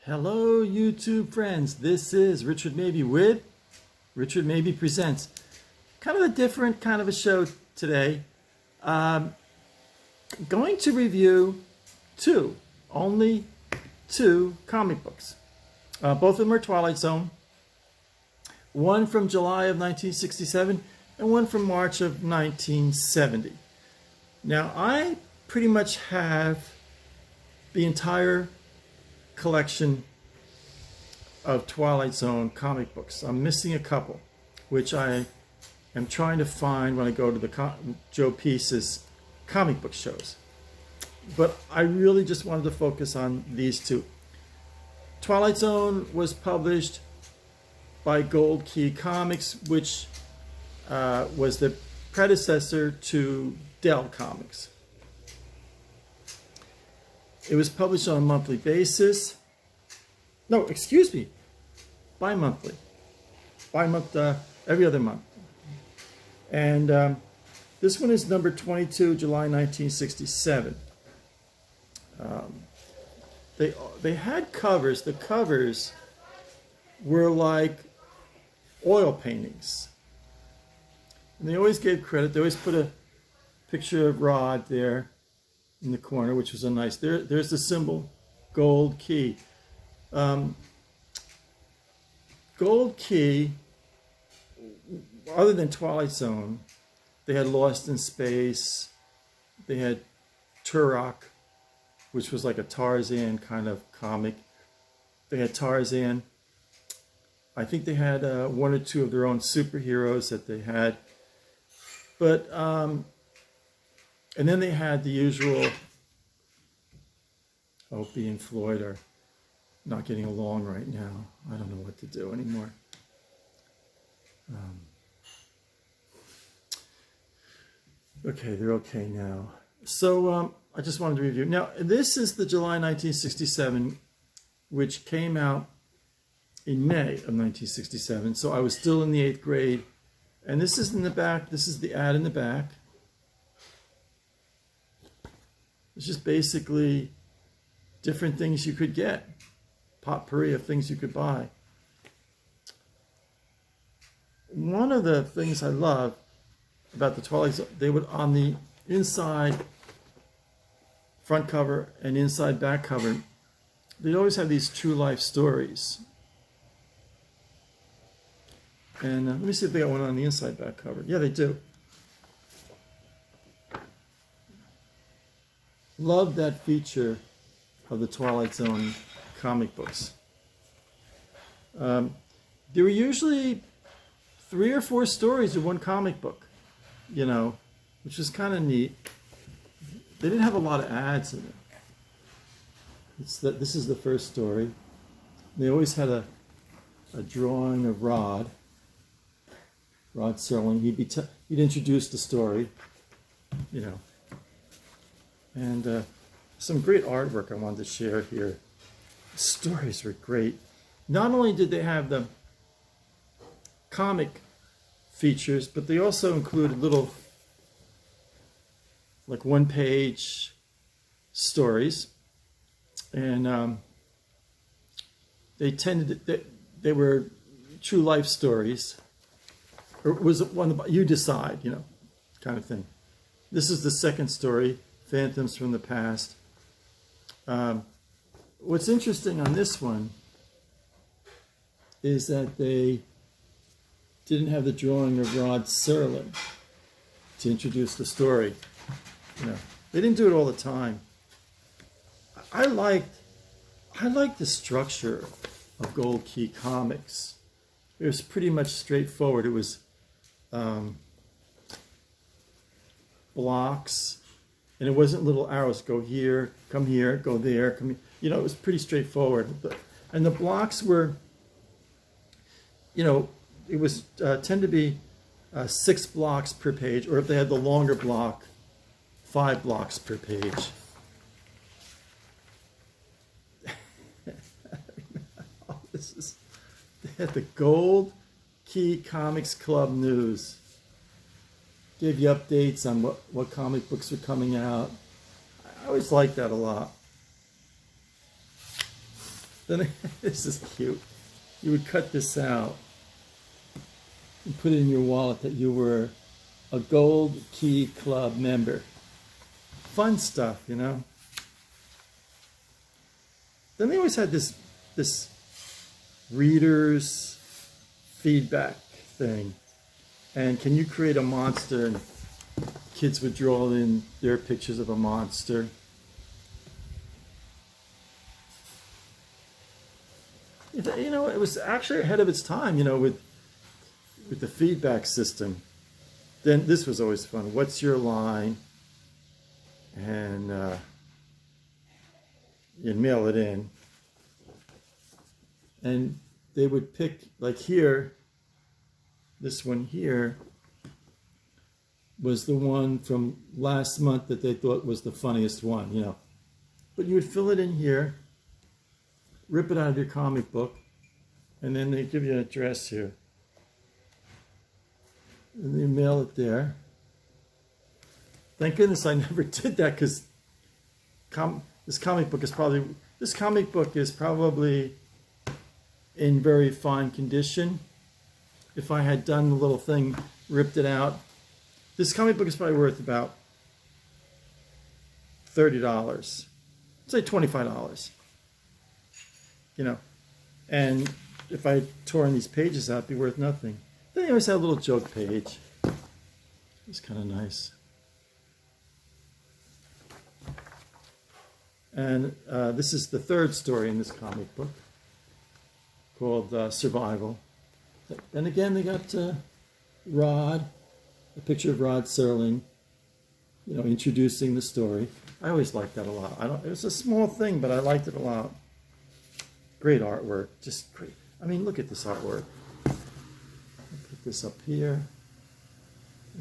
Hello, YouTube friends. This is Richard Mabey with Richard Mabey Presents. Kind of a different kind of a show today. Going to review only two comic books. Both of them are Twilight Zone. One from July of 1967 and one from March of 1970. Now, I pretty much have the entire collection of Twilight Zone comic books. I'm missing a couple, which I am trying to find when I go to the Joe Piece's comic book shows. But I really just wanted to focus on these two. Twilight Zone was published by Gold Key Comics, which was the predecessor to Dell Comics. It was published on a monthly basis. No, excuse me, bi-monthly. Every other month. And this one is number 22, July 1967. They had covers. The covers were like oil paintings. And they always gave credit. They always put a picture of Rod there in the corner, which was a nice, there's the symbol, Gold Key. Gold Key, other than Twilight Zone, they had Lost in Space, they had Turok, which was like a Tarzan kind of comic. They had Tarzan. I think they had one or two of their own superheroes that they had. But and then they had the usual, Opie and Floyd are not getting along right now. I don't know what to do anymore. Okay, they're okay now. So I just wanted to review. Now, this is the July 1967, which came out in May of 1967. So I was still in the 8th grade. And this is in the back. This is the ad in the back. It's just basically different things you could get. Potpourri of things you could buy. One of the things I love about the Twilight Zone, they would, on the inside front cover and inside back cover, they'd always have these true life stories. And let me see if they got one on the inside back cover. Yeah, they do. Love that feature of the Twilight Zone comic books. There were usually 3 or 4 stories in one comic book, you know, which was kind of neat. They didn't have a lot of ads in it. This is the first story. They always had a drawing of Rod Serling. He'd introduce the story, you know. And some great artwork I wanted to share here. The stories were great. Not only did they have the comic features, but they also included little, like, one-page stories. And they were true life stories. Or was it one you decide, you know, kind of thing. This is the second story. Phantoms from the Past. What's interesting on this one is that they didn't have the drawing of Rod Serling to introduce the story. You know, they didn't do it all the time. I liked the structure of Gold Key Comics. It was pretty much straightforward. It was blocks. And it wasn't little arrows, go here, go there, come here. You know, it was pretty straightforward. And the blocks were, you know, it was tend to be 6 blocks per page, or if they had the longer block, 5 blocks per page. They had the Gold Key Comics Club News. Gave you updates on what comic books are coming out. I always liked that a lot. Then this is cute. You would cut this out and put it in your wallet that you were a Gold Key Club member. Fun stuff, you know. Then they always had this readers feedback thing. And can you create a monster? And kids would draw in their pictures of a monster. You know, it was actually ahead of its time, you know, with the feedback system. Then this was always fun. What's your line? And you'd mail it in. And they would pick, like here, this one here was the one from last month that they thought was the funniest one, you know. But you would fill it in here, rip it out of your comic book, and then they give you an address here. And you mail it there. Thank goodness I never did that, because this comic book is probably in very fine condition. If I had done the little thing, ripped it out, this comic book is probably worth about $30. Say $25. You know, and if I had torn these pages out, it'd be worth nothing. Then they always had a little joke page. It's kind of nice. And this is the third story in this comic book, called Survival. And again, they got Rod, a picture of Rod Serling, you know, introducing the story. I always liked that a lot. It was a small thing, but I liked it a lot. Great artwork, just great. I mean, look at this artwork. I'll put this up here.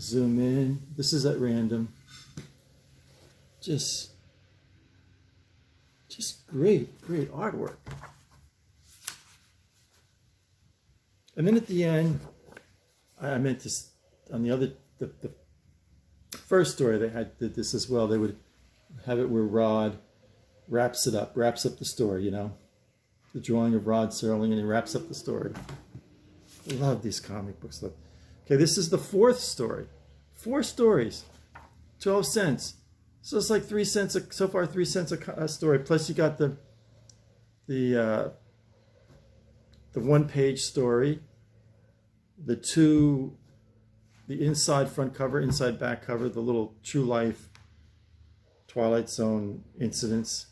Zoom in. This is at random. Just great artwork. And then at the end, I meant to, on the first story they did this as well. They would have it where Rod wraps up the story, you know. The drawing of Rod Serling, and he wraps up the story. I love these comic books. Look. Okay, this is the fourth story. 4 stories, 12 cents. So it's like 3 cents, so far 3 cents a story. Plus you got the one-page story, the inside front cover, inside back cover, the little true life Twilight Zone incidents,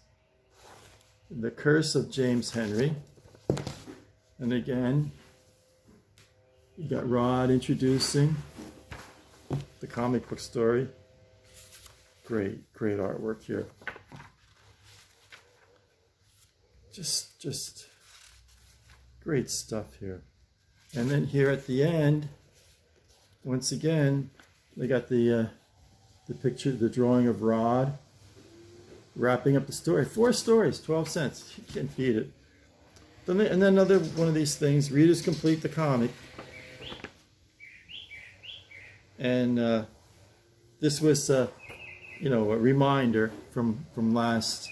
The Curse of James Henry, and again, you got Rod introducing the comic book story. Great artwork here. Just great stuff here. And then here at the end, once again, they got the picture, the drawing of Rod wrapping up the story. 4 stories, 12 cents. You can't beat it. And then another one of these things, readers complete the comic. And this was, you know, a reminder from last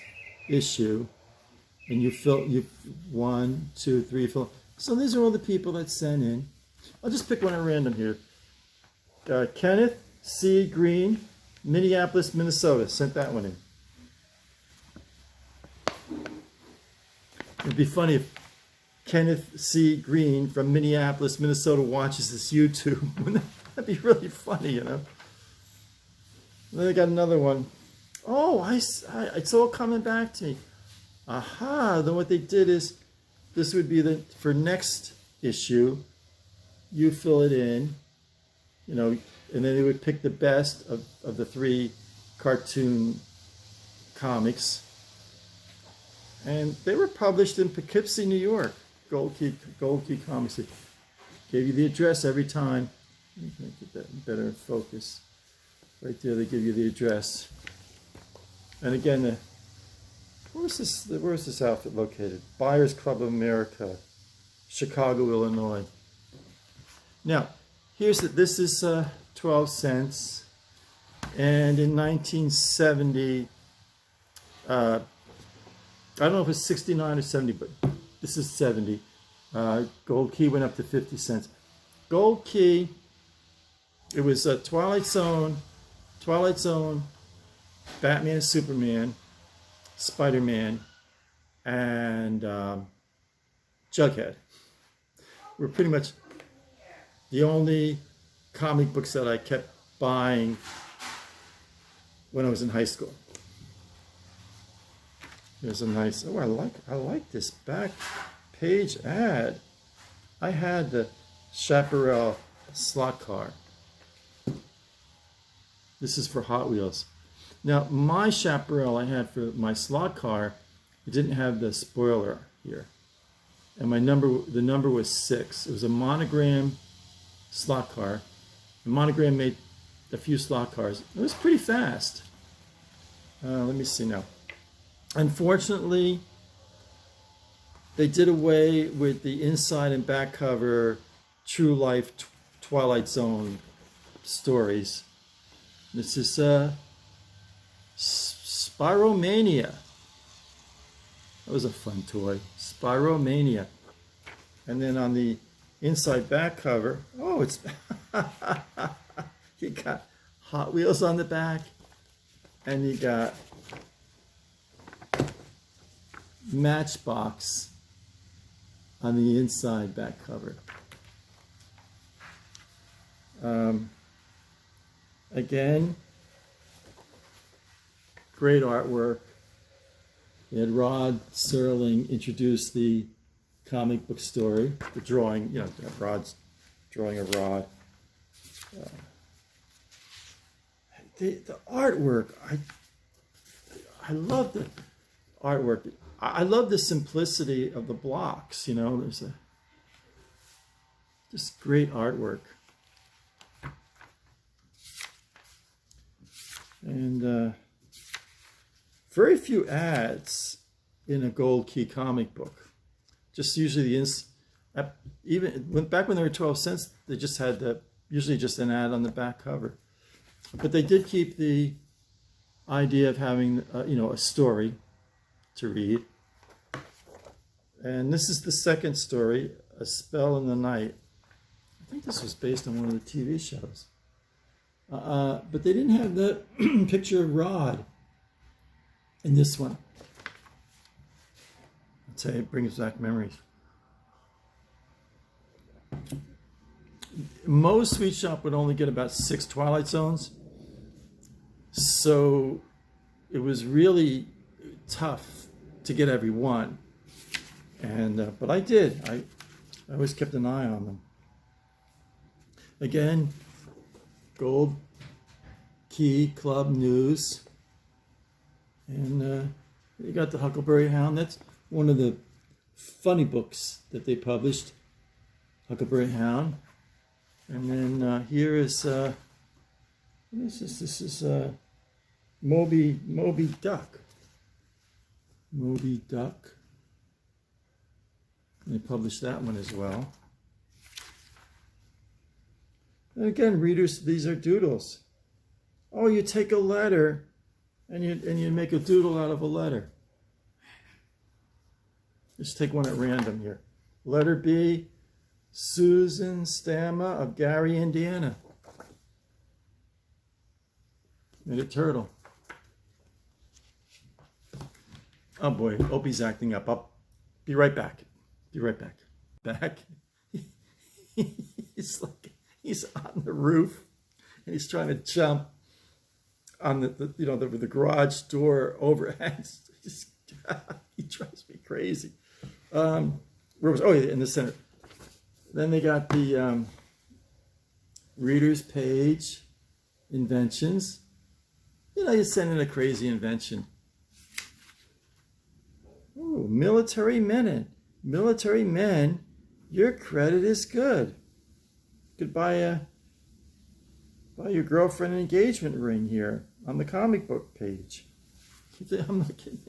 issue. And you 1, 2, 3, 4. So these are all the people that sent in. I'll just pick one at random here. Kenneth C. Green, Minneapolis, Minnesota, sent that one in. It'd be funny if Kenneth C. Green from Minneapolis, Minnesota watches this YouTube. That'd be really funny, you know. And then I got another one. Oh, it's all coming back to me. Aha, then what they did is, this would be for next issue, you fill it in, you know, and then they would pick the best of the 3 cartoon comics. And they were published in Poughkeepsie, New York. Gold Key Comics. They gave you the address every time. Let me get that better in focus. Right there, they give you the address. And again, where's this outfit located? Buyers Club of America, Chicago, Illinois. Now, this is 12 cents. And in 1970, I don't know if it's 69 or 70, but This is 70. Gold Key went up to 50 cents. Gold Key, it was Twilight Zone, Batman and Superman, Spider-Man, and Jughead. Were pretty much the only comic books that I kept buying when I was in high school. There's a nice, oh, I like this back page ad. I had the Chaparral Slot Car. This is for Hot Wheels. Now, my Chaparral I had for my slot car, it didn't have the spoiler here. And the number was 6. It was a monogram slot car. The monogram made a few slot cars. It was pretty fast. Let me see now. Unfortunately, they did away with the inside and back cover true life Twilight Zone stories. This is Spiromania. That was a fun toy. Spiromania. And then on the inside back cover, oh, it's you got Hot Wheels on the back, and you got Matchbox on the inside back cover. Again, great artwork. You had Rod Serling introduce the comic book story, the drawing, you know, Rod's drawing a rod. The artwork, I love the artwork. I love the simplicity of the blocks, you know, there's just great artwork. And very few ads in a Gold Key comic book. Just usually even back when they were 12 cents, they just had usually just an ad on the back cover. But they did keep the idea of having you know, a story to read. And this is the second story, A Spell in the Night. I think this was based on one of the TV shows. But they didn't have the picture of Rod in this one. I'll tell you, it brings back memories. Most sweet shop would only get about 6 Twilight Zones. So it was really tough to get every one. And but I did. I always kept an eye on them. Again, Gold Key Club News. And you got the Huckleberry Hound. That's one of the funny books that they published, Huckleberry Hound. And then here is, what is this? This is Moby Duck. Moby Duck. They published that one as well. And again, readers, these are doodles. Oh, you take a letter and you make a doodle out of a letter. Just take one at random here. Letter B, Susan Stamma of Gary, Indiana. Made a turtle. Oh boy, Opie's acting up. I'll be right back. Be right back. Back. He's on the roof and he's trying to jump on the garage door overhangs. He drives me crazy. Where was? Oh, yeah, in the center. Then they got the reader's page, inventions. You know, you send in a crazy invention. Ooh, military men. Military men, your credit is good. You could buy your girlfriend an engagement ring here on the comic book page. I'm not kidding.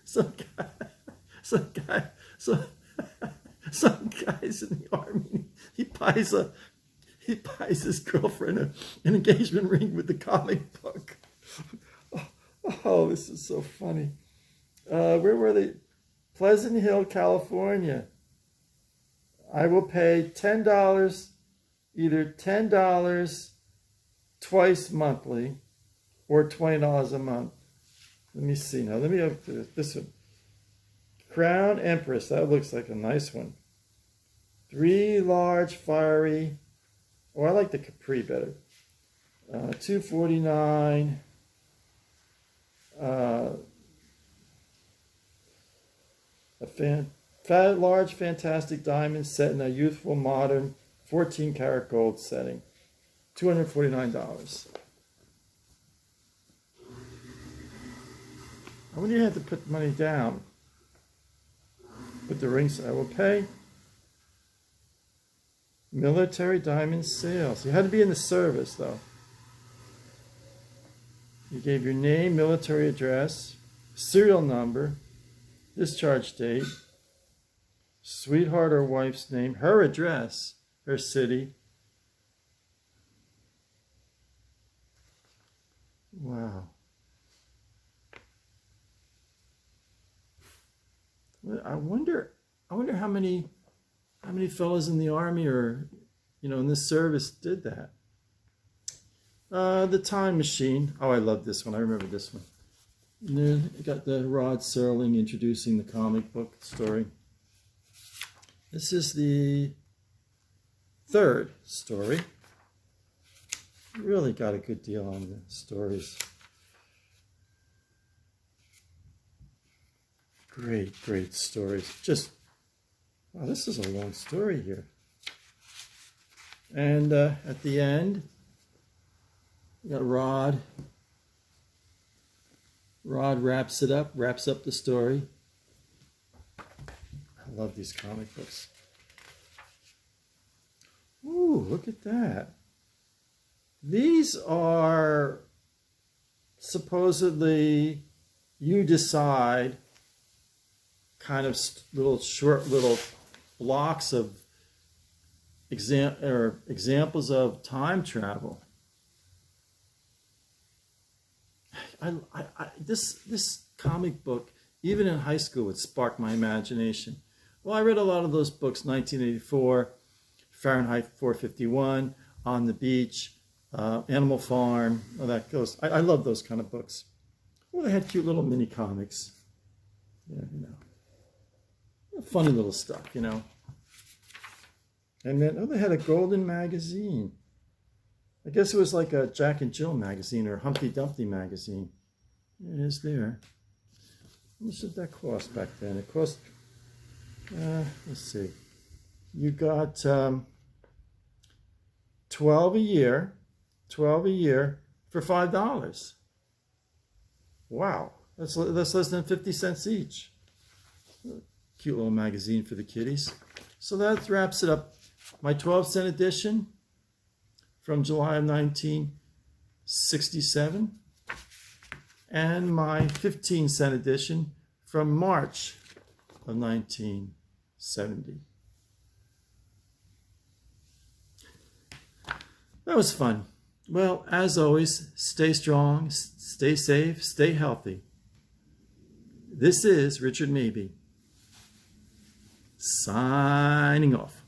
Some guys in the army, he buys his girlfriend an engagement ring with the comic book. Oh, this is so funny. Where were they? Pleasant Hill, California. I will pay $10, either $10 twice monthly or $20 a month. Let me see now. Let me open this one. Crown Empress. That looks like a nice one. 3 large fiery. Oh, I like the Capri better. $249. Large fantastic diamond set in a youthful modern 14 karat gold setting. $249. I wonder if you have to put money down. Put the rings. I will pay. Military diamond sales. You had to be in the service though. You gave your name, military address, serial number, discharge date, sweetheart or wife's name, her address, her city. Wow. I wonder how many fellows in the army or in this service did that. The Time Machine. Oh, I love this one. I remember this one. And then you got the Rod Serling introducing the comic book story. This is the 3rd story. Really got a good deal on the stories. Great stories. Wow, this is a long story here. And at the end, you got Rod. Rod wraps up the story. I love these comic books. Ooh, look at that. These are supposedly, you decide, kind of short little blocks of examples of time travel. This comic book, even in high school, would spark my imagination. Well, I read a lot of those books, 1984, Fahrenheit 451, On the Beach, Animal Farm, all that goes. I love those kind of books. Well, they had cute little mini comics. Yeah, funny little stuff, And then, they had a golden magazine. I guess it was like a Jack and Jill magazine or Humpty Dumpty magazine. It is there. How much did that cost back then? It cost, let's see. You got 12 a year for $5. Wow, that's less than 50 cents each. Cute little magazine for the kiddies. So that wraps it up. My 12-cent edition from July of 1967 and my 15-cent edition from March of 1970. That was fun. Well, as always, stay strong, stay safe, stay healthy. This is Richard Mabey, signing off.